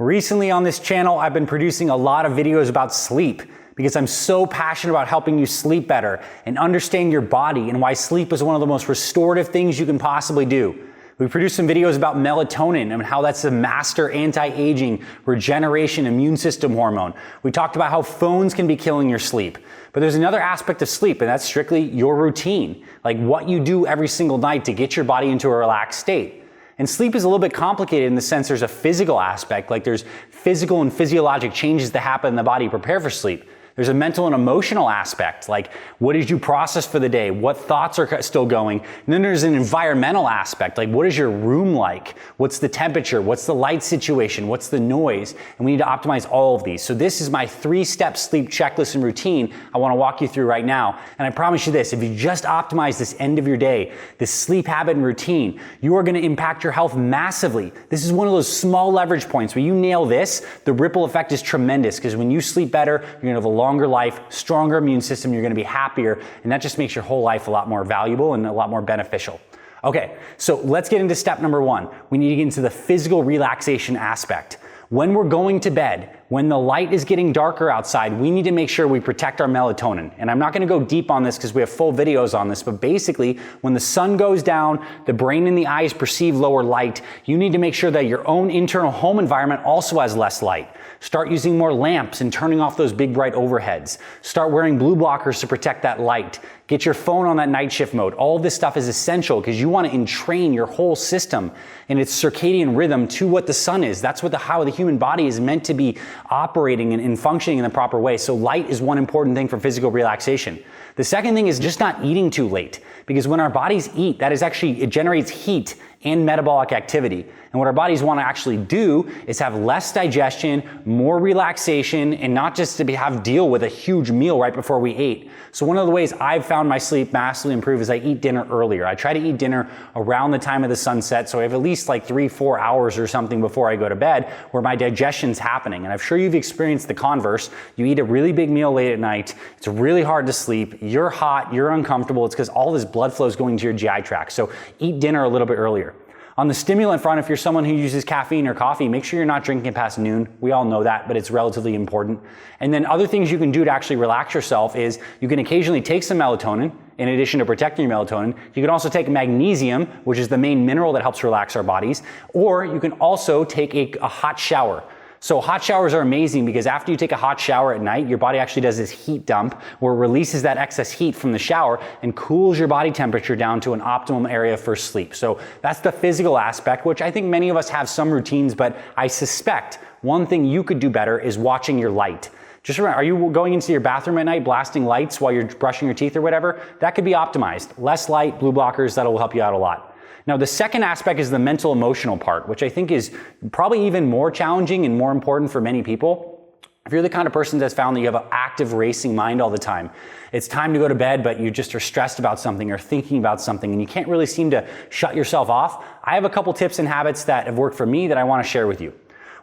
Recently on this channel, I've been producing a lot of videos about sleep because I'm so passionate about helping you sleep better and understand your body and why sleep is one of the most restorative things you can possibly do. We produced some videos about melatonin and how that's a master anti-aging, regeneration, immune system hormone. We talked about how phones can be killing your sleep. But there's another aspect of sleep, and that's strictly your routine, like what you do every single night to get your body into a relaxed state. And sleep is a little bit complicated in the sense there's a physical aspect, like there's physical and physiologic changes that happen in the body to prepare for sleep. There's a mental and emotional aspect, like what did you process for the day? What thoughts are still going? And then there's an environmental aspect, like what is your room like? What's the temperature? What's the light situation? What's the noise? And we need to optimize all of these. So this is my 3-step sleep checklist and routine I want to walk you through right now. And I promise you this, if you just optimize this end of your day, this sleep habit and routine, you are going to impact your health massively. This is one of those small leverage points. When you nail this, the ripple effect is tremendous because when you sleep better, you're going to have a longer life, stronger immune system, you're going to be happier, and that just makes your whole life a lot more valuable and a lot more beneficial. Okay, so let's get into step number 1. We need to get into the physical relaxation aspect. When we're going to bed, when the light is getting darker outside, we need to make sure we protect our melatonin. And I'm not going to go deep on this because we have full videos on this, but basically, when the sun goes down, the brain and the eyes perceive lower light, you need to make sure that your own internal home environment also has less light. Start using more lamps and turning off those big bright overheads. Start wearing blue blockers to protect that light. Get your phone on that night shift mode. All of this stuff is essential because you want to entrain your whole system and its circadian rhythm to what the sun is. That's how the human body is meant to be operating and functioning in the proper way. So light is one important thing for physical relaxation. The second thing is just not eating too late, because when our bodies eat, it generates heat and metabolic activity. And what our bodies want to actually do is have less digestion, more relaxation, and not just to deal with a huge meal right before we ate. So one of the ways I've found my sleep massively improve is I eat dinner earlier. I try to eat dinner around the time of the sunset, so I have at least like 3-4 hours or something before I go to bed where my digestion's happening. And I'm sure you've experienced the converse. You eat a really big meal late at night, it's really hard to sleep, you're hot, you're uncomfortable, it's because all this blood flow is going to your GI tract. So eat dinner a little bit earlier. On the stimulant front, if you're someone who uses caffeine or coffee, make sure you're not drinking it past noon. We all know that, but it's relatively important. And then other things you can do to actually relax yourself is you can occasionally take some melatonin in addition to protecting your melatonin. You can also take magnesium, which is the main mineral that helps relax our bodies, or you can also take a hot shower. So hot showers are amazing because after you take a hot shower at night, your body actually does this heat dump where it releases that excess heat from the shower and cools your body temperature down to an optimum area for sleep. So that's the physical aspect, which I think many of us have some routines, but I suspect one thing you could do better is watching your light. Just remember, are you going into your bathroom at night blasting lights while you're brushing your teeth or whatever? That could be optimized. Less light, blue blockers, that'll help you out a lot. Now, the second aspect is the mental emotional part, which I think is probably even more challenging and more important for many people. If you're the kind of person that's found that you have an active racing mind all the time, it's time to go to bed, but you just are stressed about something or thinking about something and you can't really seem to shut yourself off, I have a couple tips and habits that have worked for me that I want to share with you.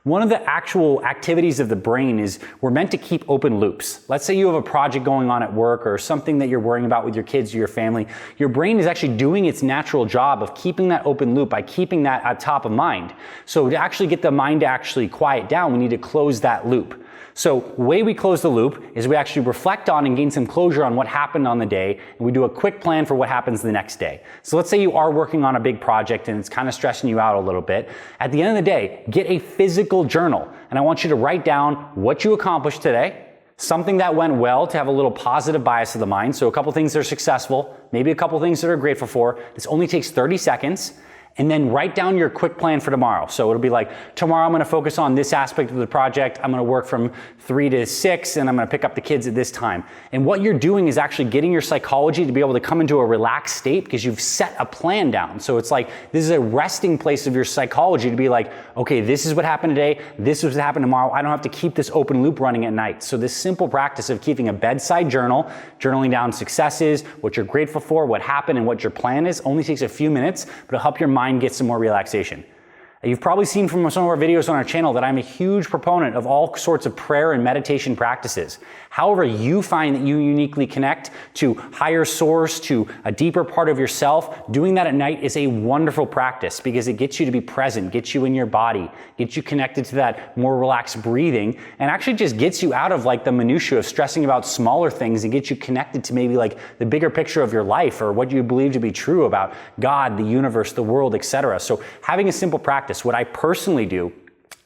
One of the actual activities of the brain is we're meant to keep open loops. Let's say you have a project going on at work or something that you're worrying about with your kids or your family. Your brain is actually doing its natural job of keeping that open loop by keeping that at top of mind. So to actually get the mind to actually quiet down, we need to close that loop. So the way we close the loop is we actually reflect on and gain some closure on what happened on the day, and we do a quick plan for what happens the next day. So let's say you are working on a big project and it's kind of stressing you out a little bit. At the end of the day, get a physical journal, and I want you to write down what you accomplished today, something that went well to have a little positive bias of the mind. So a couple things that are successful, maybe a couple things that are grateful for. This only takes 30 seconds. And then write down your quick plan for tomorrow. So it'll be like, tomorrow I'm going to focus on this aspect of the project. I'm going to work from 3 to 6 and I'm going to pick up the kids at this time. And what you're doing is actually getting your psychology to be able to come into a relaxed state because you've set a plan down. So it's like, this is a resting place of your psychology to be like, okay, this is what happened today. This is what happened tomorrow. I don't have to keep this open loop running at night. So this simple practice of keeping a bedside journal, journaling down successes, what you're grateful for, what happened and what your plan is, only takes a few minutes, but it'll help your mind get some more relaxation. You've probably seen from some of our videos on our channel that I'm a huge proponent of all sorts of prayer and meditation practices. However you find that you uniquely connect to higher source, to a deeper part of yourself, doing that at night is a wonderful practice because it gets you to be present, gets you in your body, gets you connected to that more relaxed breathing, and actually just gets you out of like the minutia of stressing about smaller things and gets you connected to maybe like the bigger picture of your life or what you believe to be true about God, the universe, the world, etc. So having a simple practice, what I personally do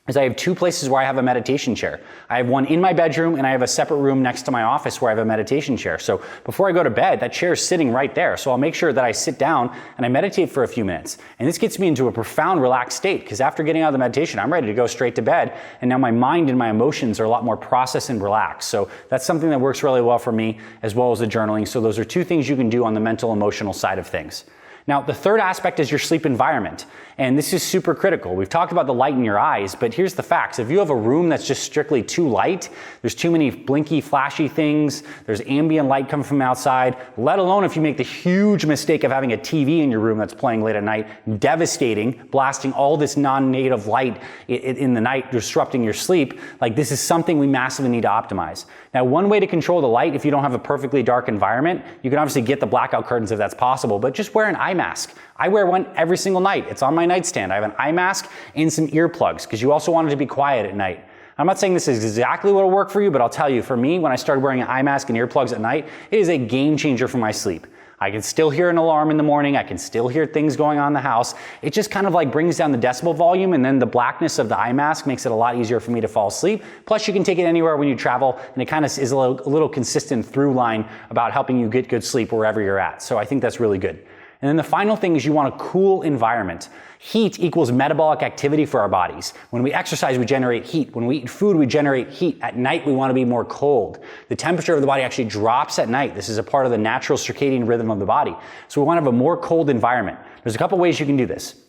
is I have two places where I have a meditation chair. I have one in my bedroom and I have a separate room next to my office where I have a meditation chair. So before I go to bed, that chair is sitting right there. So I'll make sure that I sit down and I meditate for a few minutes. And this gets me into a profound relaxed state because after getting out of the meditation, I'm ready to go straight to bed. And now my mind and my emotions are a lot more processed and relaxed. So that's something that works really well for me as well as the journaling. So those are two things you can do on the mental emotional side of things. Now, the third aspect is your sleep environment, and this is super critical. We've talked about the light in your eyes, but here's the facts. If you have a room that's just strictly too light, there's too many blinky, flashy things, there's ambient light coming from outside, let alone if you make the huge mistake of having a TV in your room that's playing late at night, devastating, blasting all this non-native light in the night, disrupting your sleep, like this is something we massively need to optimize. Now, one way to control the light, if you don't have a perfectly dark environment, you can obviously get the blackout curtains if that's possible, but just wear an eye mask. I wear one every single night. It's on my nightstand. I have an eye mask and some earplugs because you also want it to be quiet at night. I'm not saying this is exactly what will work for you, but I'll tell you, for me, when I started wearing an eye mask and earplugs at night, it is a game changer for my sleep. I can still hear an alarm in the morning. I can still hear things going on in the house. It just kind of like brings down the decibel volume, and then the blackness of the eye mask makes it a lot easier for me to fall asleep. Plus, you can take it anywhere when you travel, and it kind of is a little consistent through line about helping you get good sleep wherever you're at. So I think that's really good. And then the final thing is you want a cool environment. Heat equals metabolic activity for our bodies. When we exercise, we generate heat. When we eat food, we generate heat. At night, we want to be more cold. The temperature of the body actually drops at night. This is a part of the natural circadian rhythm of the body. So we want to have a more cold environment. There's a couple ways you can do this.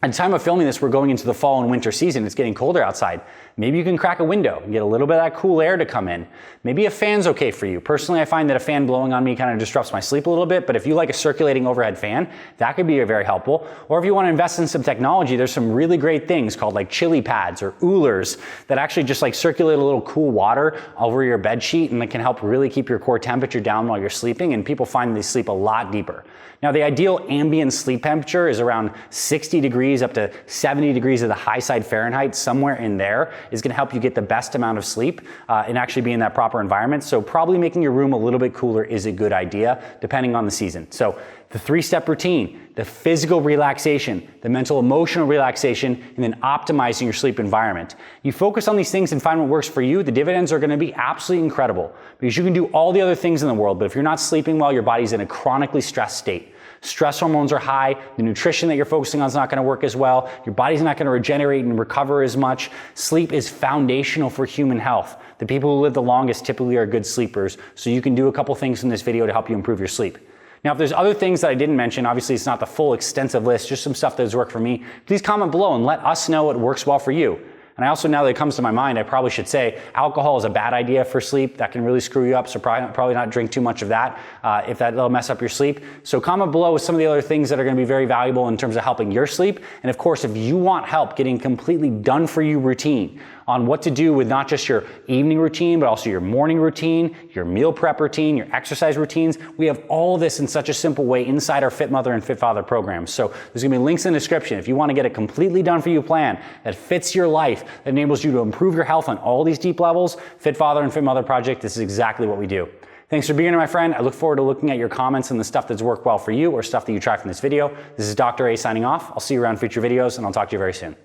At the time of filming this, we're going into the fall and winter season. It's getting colder outside. Maybe you can crack a window and get a little bit of that cool air to come in. Maybe a fan's okay for you. Personally, I find that a fan blowing on me kind of disrupts my sleep a little bit, but if you like a circulating overhead fan, that could be very helpful. Or if you want to invest in some technology, there's some really great things called like chili pads or oolers that actually just like circulate a little cool water over your bed sheet, and it can help really keep your core temperature down while you're sleeping, and people find they sleep a lot deeper. Now, the ideal ambient sleep temperature is around 60 degrees up to 70 degrees of the high side Fahrenheit. Somewhere in there is going to help you get the best amount of sleep and actually be in that proper environment. So probably making your room a little bit cooler is a good idea depending on the season. So the 3-step routine, the physical relaxation, the mental emotional relaxation, and then optimizing your sleep environment. You focus on these things and find what works for you, the dividends are going to be absolutely incredible because you can do all the other things in the world, but if you're not sleeping well, your body's in a chronically stressed state. Stress hormones are high, the nutrition that you're focusing on is not going to work as well, your body's not going to regenerate and recover as much. Sleep is foundational for human health. The people who live the longest typically are good sleepers, so you can do a couple things in this video to help you improve your sleep. Now, if there's other things that I didn't mention, obviously it's not the full extensive list, just some stuff that has worked for me, please comment below and let us know what works well for you. And I also, now that it comes to my mind, I probably should say alcohol is a bad idea for sleep. That can really screw you up, so probably not drink too much of that if that'll mess up your sleep. So comment below with some of the other things that are going to be very valuable in terms of helping your sleep. And of course, if you want help getting completely done for you routine on what to do with not just your evening routine, but also your morning routine, your meal prep routine, your exercise routines, we have all this in such a simple way inside our Fit Mother and Fit Father programs. So there's going to be links in the description. If you want to get a completely done for you plan that fits your life, that enables you to improve your health on all these deep levels, Fit Father and Fit Mother Project, this is exactly what we do. Thanks for being here, my friend. I look forward to looking at your comments and the stuff that's worked well for you or stuff that you tried from this video. This is Dr. A signing off. I'll see you around future videos, and I'll talk to you very soon.